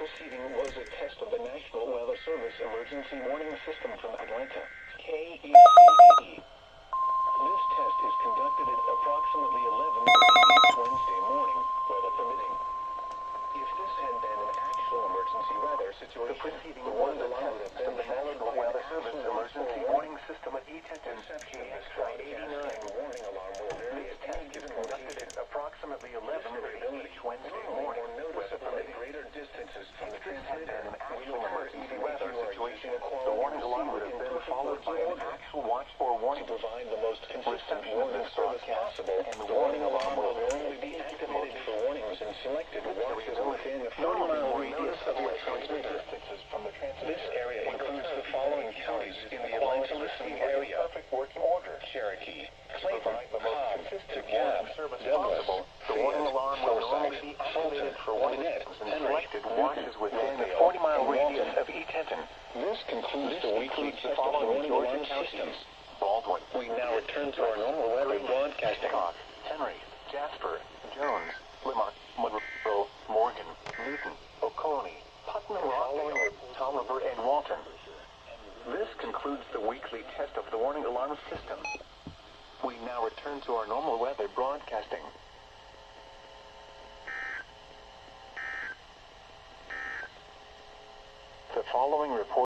proceeding was a test of the National Weather Service Emergency Warning System from Atlanta, KEAS. This test is conducted at approximately 11:30 each Wednesday morning, weather permitting. If this had been an actual emergency weather situation, the proceeding was a test of the National Weather Service Emergency Warning System at E-Tenton, KS 89 warning alarm will vary. This test is conducted at approximately 11:30 each Wednesday morning, weather permitting. Greater distances from the transmitter, an actual emergency weather situation, the warning alarm would have been followed by an actual watch or warning. To provide the most consistent warning service possible, and the warning alarm will normally be activated for warnings in selected watches within a 40-mile radius of your transmitter. This area includes the following counties in the Atlanta listening area: Cherokee, Clayton, Cobb, DeKalb, Douglas, the warning alarm will normally be activated for warnings in selected watches within a 40-mile radius of E-Tenton. This concludes the weekly test of the warning alarm systems. Baldwin. We now return to our normal weather broadcasting. Henry, Jasper, Jones, Limerick, Monroe, Morgan, Newton, Oconee, Putnam, Rockdale, Tolliver, and Walton. This concludes the weekly test of the warning alarm system. We now return to our normal weather broadcasting. The following report